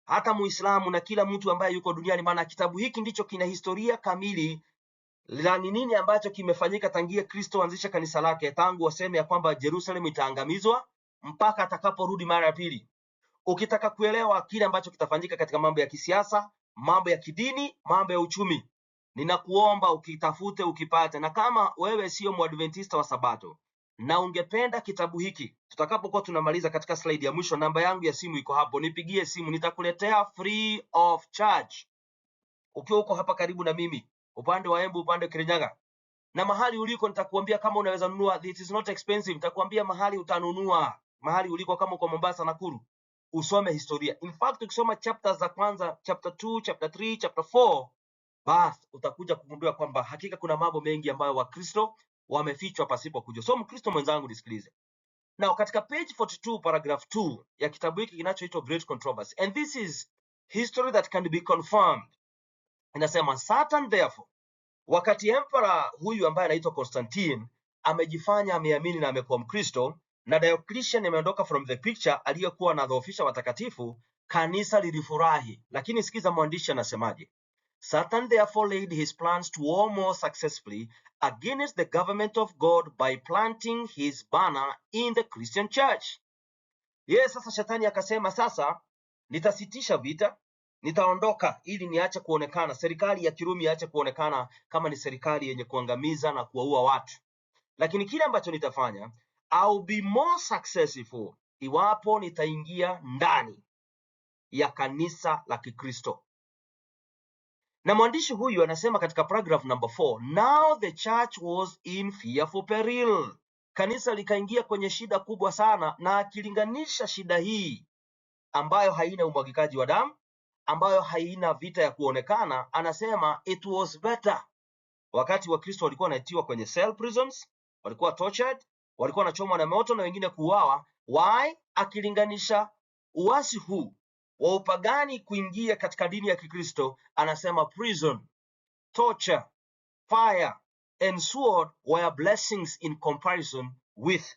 hata Muislamu na kila mtu ambaye yuko duniani, maana kitabu hiki ndicho kina historia kamili la ni nini ambacho kimefanyika tangia Kristo anzisha kanisa lake, tangu waseme ya kwamba Jerusalem itaangamizwa mpaka atakaporudi mara ya pili. Ukitaka kuelewa kile ambacho kitafanyika katika mambo ya kisiasa, mambo ya kidini, mambo ya uchumi, ninakuomba ukitafute ukipate. Na kama wewe sio Mwadventista wa Sabato na ungependa kitabu hiki, tutakapokuwa tunamaliza katika slide ya mwisho, namba yangu ya simu iko hapo, nipigie simu, nitakuletea free of charge ukiwa uko hapa karibu na mimi, upande wa Embu, upande wa Kirinyaga, na mahali uliko nitakuambia kama unaweza nunua. It is not expensive, nitakuambia mahali utanunua, mahali uliko. Kama uko Mombasa, Nakuru, usome historia. In fact, ukisoma chapters za kwanza, chapter 2, chapter 3, chapter 4, basi utakuja kugundua kwamba hakika kuna mambo mengi ambayo Wakristo wamefichwa pasipo kujua. So Mkristo mwenzangu nisikilize. Now katika page 42 paragraph 2 ya kitabu hiki kinachoitwa Great Controversy, and this is history that can be confirmed, inasema Satan therefore, wakati emperor huyu ambaye anaitwa Constantine amejifanya ameamini na amekuwa Mkristo, na Diocletian ameondoka from the picture, aliyekuwa anadhoofisha watakatifu, kanisa lilifurahi. Lakini sikiza mwandishi anasemaje. Satan therefore laid his plans to war more successfully against the government of God by planting his banner in the Christian church. Yes, sasa shetani akasema sasa nitasitisha vita, nitaondoka ili niache kuonekana, serikali ya Kirumi iache kuonekana kama ni serikali yenye kuangamiza na kuwaua watu. Lakini kile ambacho nitafanya, I'll be more successful iwapo nitaingia ndani ya kanisa la Kikristo. Na mwandishi huyu anasema katika paragraph number 4, now the church was in fearful peril. Kanisa likaingia kwenye shida kubwa sana, na akilinganisha shida hii ambayo haina umwagikaji wa damu, ambayo haina vita ya kuonekana, anasema it was better wakati Wakristo walikuwa wanaitiwa kwenye cell prisons, walikuwa tortured, walikuwa wanachomwa na moto na wengine kuuawa. Why? Akilinganisha uasi huu wa upagani kuingia katika dini ya Kikristo, anasema prison, torture, fire and sword were blessings in comparison with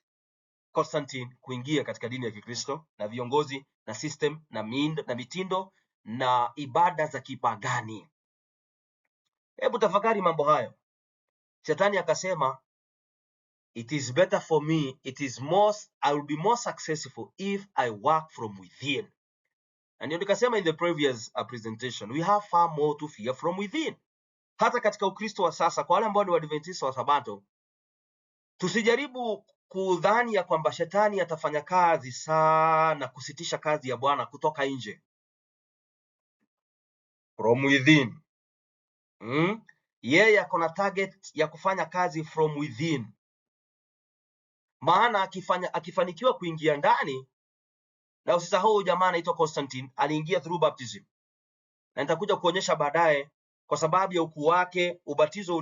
Constantine kuingia katika dini ya Kikristo na viongozi na system na mitindo na ibada za kipagani. Hebu tafakari mambo hayo. Shetani akasema it is better for me, I will be more successful if I work from within. Na ndio nikasema in the previous presentation, we have far more to fear from within. Hata katika Ukristo wa sasa, kwa wale ambao ni Waadventista wa Sabato, tusijaribu kudhani ya kwamba shetani atafanya kazi sana kusitisha kazi ya Bwana kutoka nje. From within. Yeye ako na target ya kufanya kazi from within. Maana akifanikiwa kuingia ndani, na usisahau jamaa anaitwa Constantine aliingia through baptism. Na nitakuja kuonyesha baadaye, kwa sababu ya ukuu wake, ubatizo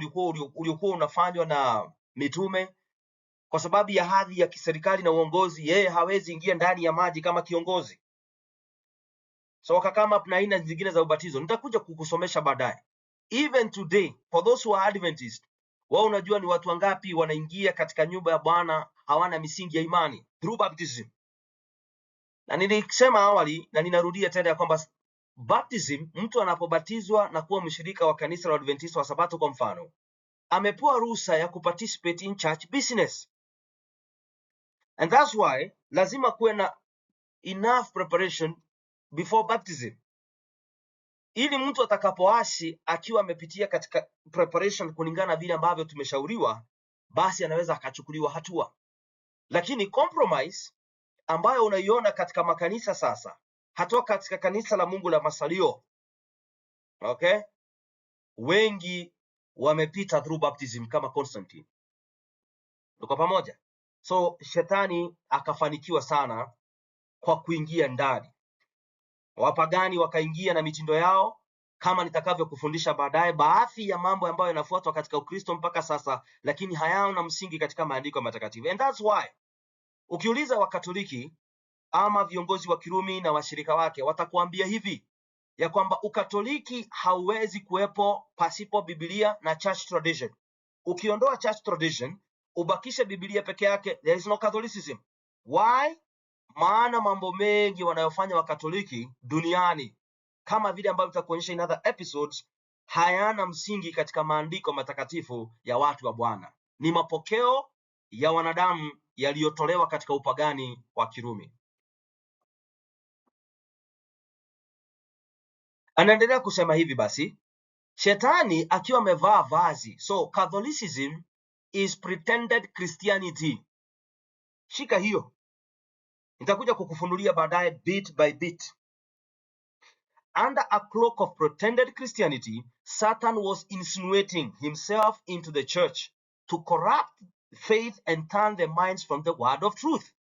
uliokuwa unafanywa na mitume, kwa sababu ya hadhi ya kiserikali na uongozi, yeye hawezi ingia ndani ya maji kama kiongozi. So kama na aina zingine za ubatizo nitakuja kukusomesha baadaye. Even today, for those who are Adventist, wao unajua ni watu wangapi wanaingia katika nyumba ya Bwana hawana misingi ya imani through baptism. Na nilisema awali na ninarudia tena ya kwamba baptism, mtu anapobatizwa na kuwa mshirika wa kanisa la Adventista wa Sabato kwa mfano, amepewa ruhusa ya kuparticipate in church business. And that's why lazima kuwe na enough preparation before baptism, ili mtu atakapoasi akiwa amepitia katika preparation kulingana na vile ambavyo tumeshauriwa, basi anaweza akachukuliwa hatua. Lakini compromise ambayo unaiona katika makanisa sasa, hata katika kanisa la Mungu la Masalio, okay, wengi wamepita through baptism kama Constantine. Tuko pamoja? So shetani akafanikiwa sana kwa kuingia ndani, wapagani wakaingia na mitindo yao, kama nitakavyokufundisha baadaye, baadhi ya mambo ambayo yanafuatwa katika Ukristo mpaka sasa, lakini hayana msingi katika maandiko matakatifu. And that's why ukiuliza Wakatoliki ama viongozi wa Kirumi na washirika wake, watakuambia hivi ya kwamba Ukatoliki hauwezi kuwepo pasipo Biblia na church tradition. Ukiondoa church tradition, ubakishe Biblia peke yake, there is no Catholicism. Why? Maana mambo mengi wanayofanya Wakatoliki duniani, kama vile ambavyo tutakuonyesha in other episodes, hayana msingi katika maandiko matakatifu ya watu wa Bwana. Ni mapokeo ya wanadamu yaliyotolewa katika upagani wa Kirumi. Anaendelea kusema hivi basi, shetani akiwa amevaa vazi. So Catholicism is pretended Christianity. Shika hiyo, nitakuja kukufunulia baadaye bit by bit. Under a cloak of pretended Christianity, Satan was insinuating himself into the church to corrupt faith and turn the minds from the word of truth.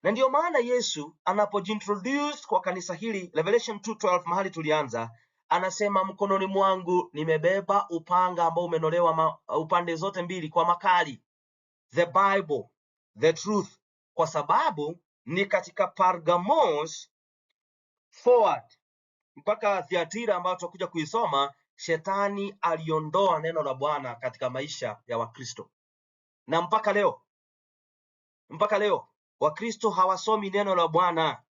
Na ndio maana Yesu anapojiintroduce kwa kanisa hili, Revelation 2:12 mahali tulianza, anasema mkononi mwangu nimebeba upanga ambao umenolewa upande zote mbili kwa makali, the Bible, the truth. Kwa sababu ni katika Pergamos forward mpaka Thiatira ambayo tutakuja kuisoma, shetani aliondoa neno la Bwana katika maisha ya Wakristo. Na mpaka leo Wakristo hawasomi neno la Bwana,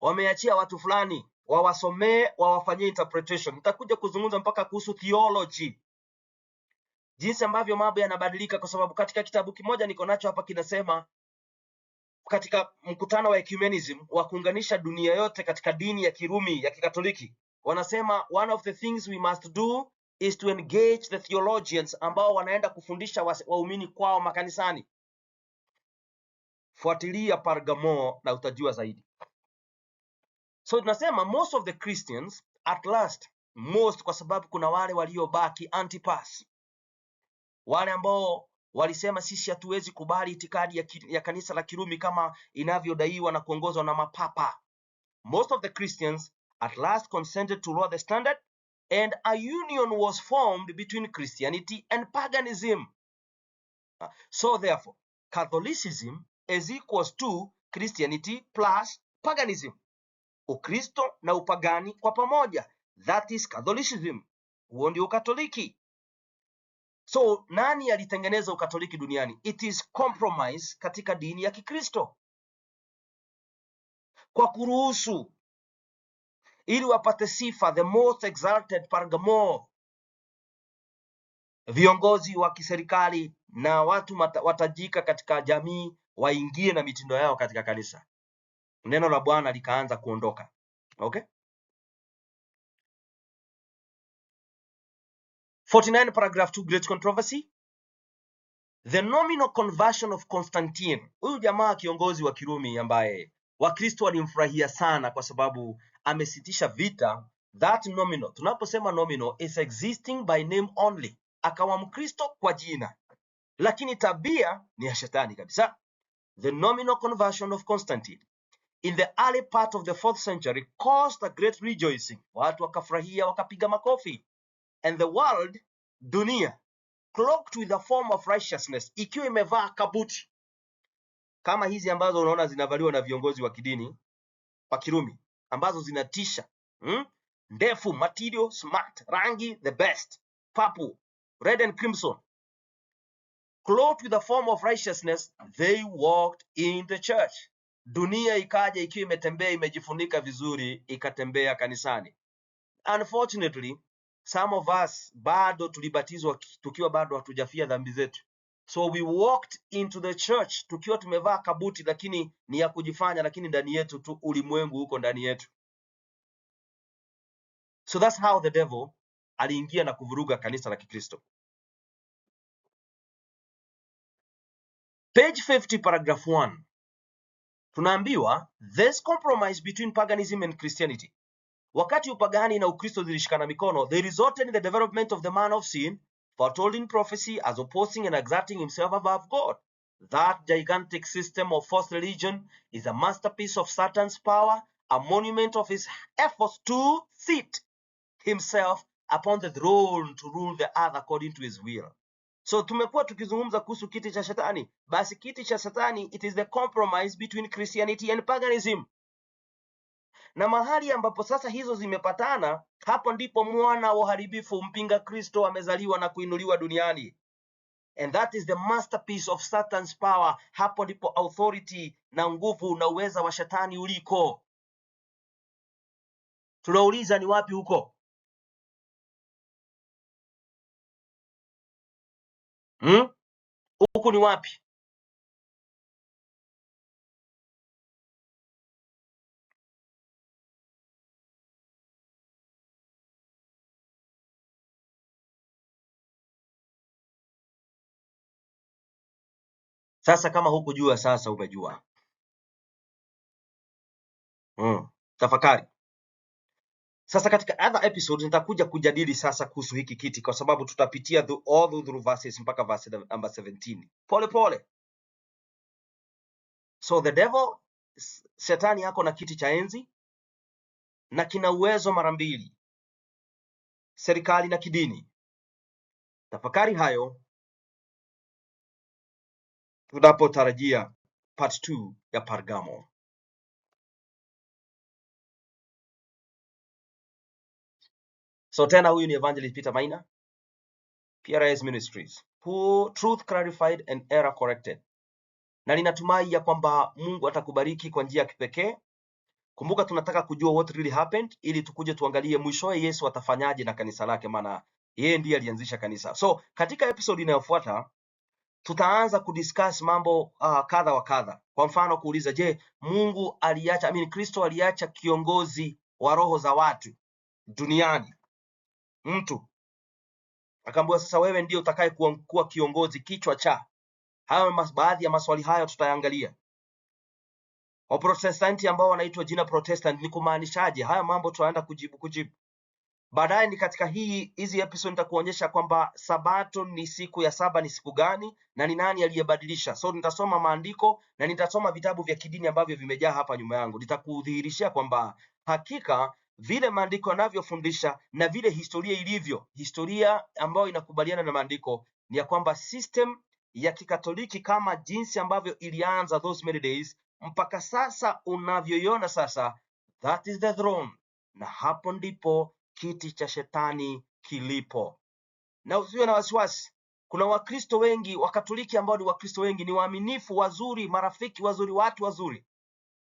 wameachia watu fulani wawasomee, wawafanyie interpretation. Nitakuja kuzungumza mpaka kuhusu theology, jinsi ambavyo mambo yanabadilika, kwa sababu katika kitabu kimoja niko nacho hapa kinasema, katika mkutano wa ecumenism wa kuunganisha dunia yote katika dini ya Kirumi ya Kikatoliki, wanasema one of the things we must do is to engage the theologians ambao wanaenda kufundisha waumini kwao makanisani. Fuatilia Pergamo na utajua zaidi. So tunasema most of the Christians at last, most kwa sababu kuna wale waliobaki Antipas, wale ambao walisema sisi hatuwezi kubali itikadi ya kanisa la Kirumi kama inavyodaiwa na kuongozwa na mapapa. Most of the Christians at last consented to lower the standard, and a union was formed between Christianity and paganism. So therefore, Catholicism is equals to Christianity plus paganism. Ukristo na upagani kwa pamoja, that is Catholicism. Huo ndio Ukatoliki. So nani alitengeneza Ukatoliki duniani? It is compromise katika dini ya Kikristo, kwa kuruhusu ili wapate sifa, the most exalted Pergamo, viongozi wa kiserikali na watu watajika katika jamii waingie na mitindo yao katika kanisa. Neno la Bwana likaanza kuondoka. Okay? 49 paragraph 2, great controversy. The nominal conversion of Constantine. Huyu jamaa kiongozi wa Kirumi ambaye Wakristo walimfurahia sana kwa sababu amesitisha vita. That nominal, tunaposema nominal, is existing by name only. Akawa Mkristo kwa jina, lakini tabia ni ya shetani kabisa. The nominal conversion of Constantine in the early part of the 4th century caused a great rejoicing. Watu wakafurahia, wakapiga makofi. And the world, dunia, cloaked with a form of righteousness, ikiwa imevaa kabuti kama hizi ambazo unaona zinavaliwa na viongozi wa kidini wa Kirumi, ambazo zinatisha, ndefu, material, smart, rangi the best, purple, red and crimson. Clothed with a form of righteousness, they walked in the church. dunia ikaja ikiwa imetembea imejifunika vizuri, ikatembea kanisani. Unfortunately, some of us bado tulibatizwa tukiwa bado hatujafia dhambi zetu. So we walked into the church tukiwa tumevaa kabuti, lakini ni ya kujifanya, lakini ndani yetu tu ulimwengu huko ndani yetu. So that's how the devil aliingia na kuvuruga kanisa la Kikristo. Page 50 paragraph 1. Tunaambiwa there's compromise between paganism and Christianity. Wakati upagani na Ukristo zilishikana mikono, they resulted in the development of the man of sin, foretold in prophecy as opposing and exalting himself above God. That gigantic system of false religion is a masterpiece of Satan's power, a monument of his efforts to seat himself upon the throne to rule the earth according to his will. So tumekuwa tukizungumza kuhusu kiti cha shetani. Basi kiti cha shetani, it is the compromise between Christianity and paganism. Na mahali ambapo sasa hizo zimepatana, hapo ndipo mwana wa uharibifu, mpinga Kristo, amezaliwa na kuinuliwa duniani. And that is the masterpiece of Satan's power. Hapo ndipo authority na nguvu na uweza wa shetani uliko. Tunauliza, ni wapi huko? Huku ni wapi? Sasa kama hukujua, sasa umejua. Tafakari. Sasa katika other episodes nitakuja kujadili sasa kuhusu hiki kiti, kwa sababu tutapitia all through verses mpaka verse number 17 pole pole. So the devil, shetani yako na kiti cha enzi na kina uwezo mara mbili, serikali na kidini. Tafakari hayo tunapotarajia part 2 ya Pergamo. So tena, huyu ni Evangelist Peter Maina, PRS Ministries, who truth clarified and error corrected. Na ninatumai ya kwamba Mungu atakubariki kwa njia ya kipekee. Kumbuka, tunataka kujua what really happened ili tukuje tuangalie mwishowe Yesu atafanyaje na kanisa lake, maana yeye ndiye alianzisha kanisa. So katika episode inayofuata tutaanza kudiscuss mambo kadha wa kadha. Kwa mfano kuuliza, je, Mungu aliacha, Kristo aliacha kiongozi wa roho za watu duniani, mtu akaambiwa sasa wewe ndio utakaye kuwa kiongozi, kichwa cha. Hayo baadhi ya maswali hayo tutayangalia. Waprotestanti ambao wanaitwa jina Protestant ni kumaanishaje? Haya mambo tutaenda kujibu. Baadaye ni katika hizi episode nitakuonyesha kwamba Sabato ni siku ya saba ni siku gani na ni nani aliyebadilisha. So nitasoma maandiko na nitasoma vitabu vya kidini ambavyo vimejaa hapa nyuma yangu. Nitakudhihirishia kwamba hakika vile maandiko yanavyofundisha na vile historia ilivyo, historia ambayo inakubaliana na maandiko, ni ya kwamba system ya Kikatoliki kama jinsi ambavyo ilianza those many days mpaka sasa unavyoiona sasa, that is the throne, na hapo ndipo kiti cha shetani kilipo. Na usiwe na wasiwasi, kuna Wakristo wengi, Wakatoliki ambao ni Wakristo wengi, ni waaminifu, wazuri, marafiki wazuri, watu wazuri,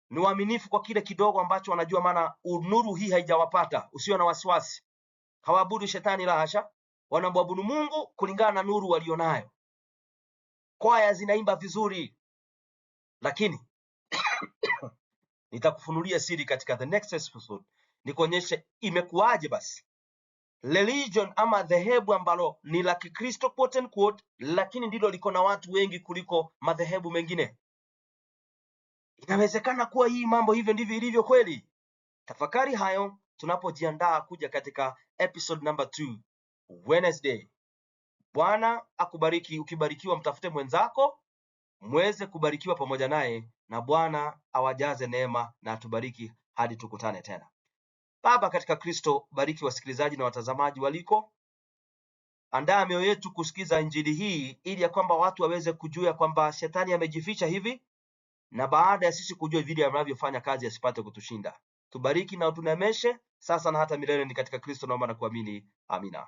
ni waaminifu kwa kile kidogo ambacho wanajua, maana nuru hii haijawapata. Usiwe na wasiwasi, hawaabudu shetani, la hasha, wanamwabudu Mungu kulingana na nuru walionayo. Kwaya zinaimba vizuri, lakini nitakufunulia siri katika the next episode, nikuonyeshe imekuwaje basi religion ama dhehebu ambalo ni la Kikristo quote and quote, lakini ndilo liko na watu wengi kuliko madhehebu mengine. Inawezekana kuwa hii mambo hivyo ndivyo ilivyo kweli? Tafakari hayo tunapojiandaa kuja katika episode number 2 Wednesday. Bwana akubariki. Ukibarikiwa mtafute mwenzako muweze kubarikiwa pamoja naye, na Bwana awajaze neema na atubariki hadi tukutane tena. Baba katika Kristo, bariki wasikilizaji na watazamaji waliko. Andaa mioyo yetu kusikiza injili hii, ili ya kwamba watu waweze kujua kwamba shetani amejificha hivi, na baada ya sisi kujua vile anavyofanya kazi asipate kutushinda. Tubariki na utunemeshe sasa na hata milele, ni katika Kristo naomba na kuamini. Amina.